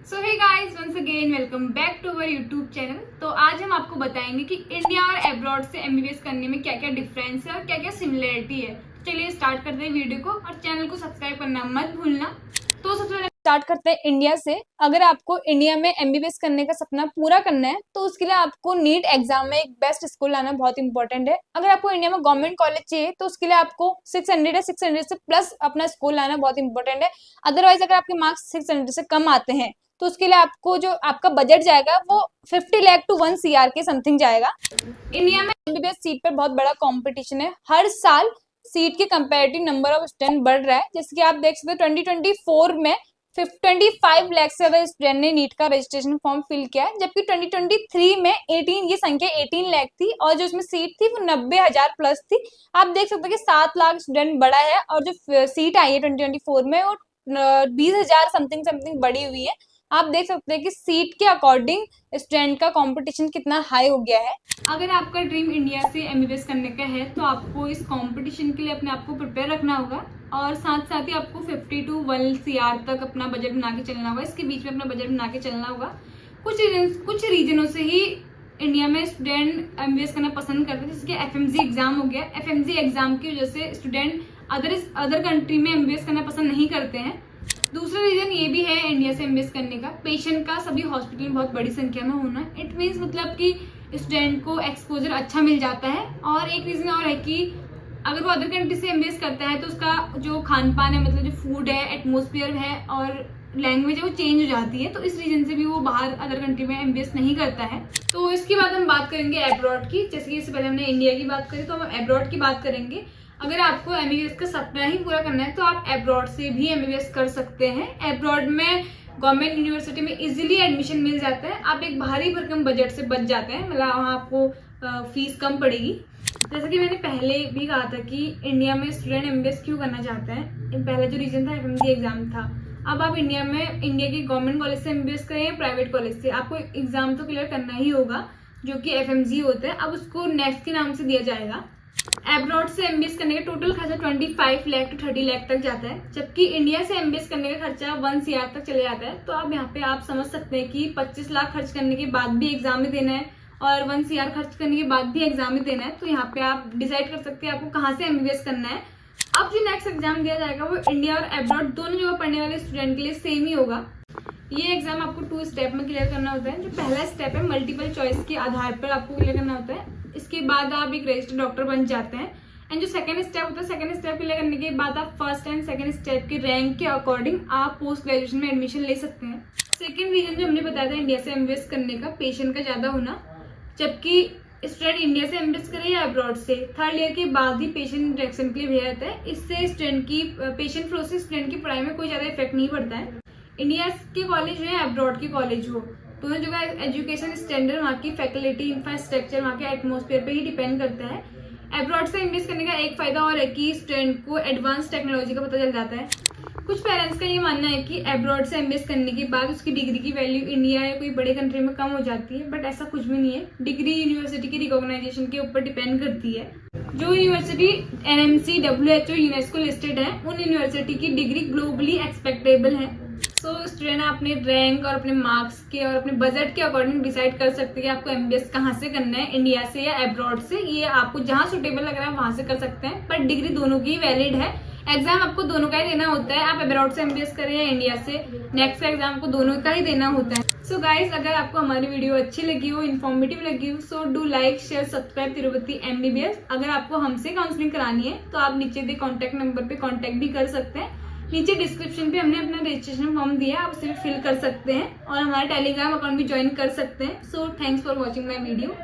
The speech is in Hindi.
So hey guys, once again welcome back to our YouTube channel. तो आज हम आपको बताएंगे कि इंडिया और अब्रॉड से एमबीबीएस करने में क्या क्या डिफरेंस है और क्या क्या सिमिलरिटी है। तो चलिए स्टार्ट करते हैं वीडियो को और चैनल को सब्सक्राइब करना मत भूलना। तो सबसे पहले स्टार्ट करते हैं इंडिया से। अगर आपको इंडिया में एमबीबीएस करने का सपना पूरा करना है तो उसके लिए आपको नीट एग्जाम में एक बेस्ट स्कूल लाना बहुत इंपॉर्टेंट है। अगर आपको इंडिया में गवर्नमेंट कॉलेज चाहिए तो उसके लिए आपको 600 या 600 से प्लस अपना स्कूल लाना बहुत इंपॉर्टेंट है। अदरवाइज अगर आपके मार्क्स 600 से कम आते हैं तो उसके लिए आपको जो आपका बजट जाएगा वो 50 लाख टू 1 CR के समथिंग जाएगा। इंडिया में एमबीबीएस सीट पर बहुत बड़ा कंपटीशन है। हर साल सीट के कंपैरेटिव नंबर ऑफ स्टूडेंट बढ़ रहा है। जैसे कि आप देख सकते हो 2024 में 25 लाख से ज्यादा स्टूडेंट ने नीट का रजिस्ट्रेशन फॉर्म फिल किया है, जबकि 2023 में 18 ये संख्या 18 लाख थी और जो इसमें सीट थी वो 90,000 प्लस थी। आप देख सकते हो कि 7 लाख स्टूडेंट बढ़ा है और जो सीट आई है 2024 में वो 20,000 समथिंग बढ़ी हुई है। आप देख सकते हैं कि सीट के अकॉर्डिंग स्टूडेंट का कंपटीशन कितना हाई हो गया है। अगर आपका ड्रीम इंडिया से एमबीबीएस करने का है तो आपको इस कंपटीशन के लिए अपने आप को प्रिपेयर रखना होगा और साथ साथ ही आपको 50 to 1 CR तक अपना बजट बना के चलना होगा। इसके बीच में अपना बजट बना के चलना होगा। कुछ रीजनों से ही इंडिया में स्टूडेंट एमबीबीएस करना पसंद करते हैं, जैसे कि एफएमजी एग्जाम हो गया। एफएमजी एग्जाम की वजह से स्टूडेंट अदर कंट्री में एमबीबीएस करना पसंद नहीं करते हैं। दूसरा रीजन ये भी है इंडिया से एमबीबीएस करने का, पेशेंट का सभी हॉस्पिटल में बहुत बड़ी संख्या में होना। इट मीन्स मतलब कि स्टूडेंट को एक्सपोजर अच्छा मिल जाता है। और एक रीजन और है कि अगर वो अदर कंट्री से एमबीबीएस करता है तो उसका जो खान पान है, मतलब जो फूड है, एटमोसफियर है और लैंग्वेज है वो चेंज हो जाती है। तो इस रीजन से भी वो बाहर अदर कंट्री में एमबीबीएस नहीं करता है। तो इसके बाद हम बात करेंगे अब्रॉड की। जैसे कि इससे पहले हमने इंडिया की बात करी तो हम अब्रॉड की बात करेंगे। अगर आपको एमबीबीएस का सपना ही पूरा करना है तो आप अब्रॉड से भी एमबीबीएस कर सकते हैं। अब्रॉड में गवर्नमेंट यूनिवर्सिटी में इजीली एडमिशन मिल जाता है। आप एक भारी भरकम बजट से बच जाते हैं, मतलब वहाँ आपको फीस कम पड़ेगी। जैसे कि मैंने पहले भी कहा था कि इंडिया में स्टूडेंट एमबीबीएस क्यों करना चाहते हैं। पहला जो रीजन था एफएमजी एग्जाम था। अब आप इंडिया के गवर्नमेंट कॉलेज से एमबीबीएस करें या प्राइवेट कॉलेज से, आपको एग्जाम तो क्लियर करना ही होगा जो कि एफएमजी होता है। अब उसको नेक्स्ट के नाम से दिया जाएगा। अब्रॉड से एमबीबीएस करने का टोटल खर्चा 25 लाख टू 30 लाख तक जाता है, जबकि इंडिया से एमबीबीएस करने का खर्चा 1 CR तक चले जाता है। तो अब यहाँ पे आप समझ सकते हैं कि 25 लाख खर्च करने के बाद भी एग्जाम में देना है और 1 CR खर्च करने के बाद भी एग्जाम में देना है। तो यहाँ पे आप डिसाइड कर सकते हैं आपको कहाँ से एमबीबीएस करना है। अब जो नेक्स्ट एग्जाम दिया जाएगा वो इंडिया और अब्रॉड दोनों जगह पढ़ने वाले स्टूडेंट के लिए सेम ही होगा। ये एग्जाम आपको 2 स्टेप में क्लियर करना होता है। जो पहला स्टेप है मल्टीपल चॉइस के आधार पर आपको क्लियर करना होता है। इसके बाद आप एक रजिस्टर्ड डॉक्टर बन जाते हैं। एंड जो सेकंड स्टेप होता है, सेकंड स्टेप क्लियर करने के बाद आप फर्स्ट एंड सेकंड स्टेप के रैंक के अकॉर्डिंग आप पोस्ट ग्रेजुएशन में एडमिशन ले सकते हैं। सेकंड रीजन जो हमने बताया था इंडिया से एमबीबीएस करने का, पेशेंट का ज्यादा होना। जबकि स्टूडेंट इंडिया से एमबीबीएस करे या अब्रॉड से, थर्ड ईयर के बाद ही पेशेंट इंटरेक्शन के लिए भेजा जाता है। इससे स्टूडेंट की पेशेंट फ्लो से स्टूडेंट की पढ़ाई में कोई ज्यादा इफेक्ट नहीं पड़ता है। इंडिया के कॉलेज हो या अब्रॉड के कॉलेज हो, दोनों जगह एजुकेशन स्टैंडर्ड, वहाँ की फैकल्टी, इंफ्रास्ट्रक्चर, वहाँ के एटमोसफियर पे ही डिपेंड करता है। अब्रॉड से एमबीबीएस करने का एक फायदा और है कि स्टूडेंट को एडवांस टेक्नोलॉजी का पता चल जाता है। कुछ पेरेंट्स का ये मानना है कि अब्रॉड से एमबीबीएस करने के बाद उसकी डिग्री की वैल्यू इंडिया या कोई बड़े कंट्री में कम हो जाती है, बट ऐसा कुछ भी नहीं है। डिग्री यूनिवर्सिटी की रिकॉग्नाइजेशन के ऊपर डिपेंड करती है। जो university NMC WHO UNESCO listed है, उन यूनिवर्सिटी की डिग्री ग्लोबली एक्सपेक्टेबल है। सो स्टूडेंट अपने रैंक और अपने मार्क्स के और अपने बजट के अकॉर्डिंग डिसाइड कर सकते हैं कि आपको एमबीबीएस कहाँ से करना है, इंडिया से या अब्रॉड से। ये आपको जहाँ सुटेबल लग रहा है वहां से कर सकते हैं, पर डिग्री दोनों की वैलिड है। एग्जाम आपको दोनों का ही देना होता है, आप अब्रॉड से एमबीबीएस करें या इंडिया से, नेक्स्ट का एग्जाम आपको दोनों का ही देना होता है। सो गाइज, अगर आपको हमारी वीडियो अच्छी लगी हो, इन्फॉर्मेटिव लगी हो, so do like share subscribe Tirupati MBBS. अगर आपको हमसे काउंसलिंग करानी है तो आप नीचे दे कॉन्टैक्ट नंबर पे कॉन्टैक्ट भी कर सकते हैं। नीचे डिस्क्रिप्शन पे हमने अपना रजिस्ट्रेशन फॉर्म दिया है, आप उसे फिल कर सकते हैं और हमारा टेलीग्राम अकाउंट भी ज्वाइन कर सकते हैं। So thanks for watching my video.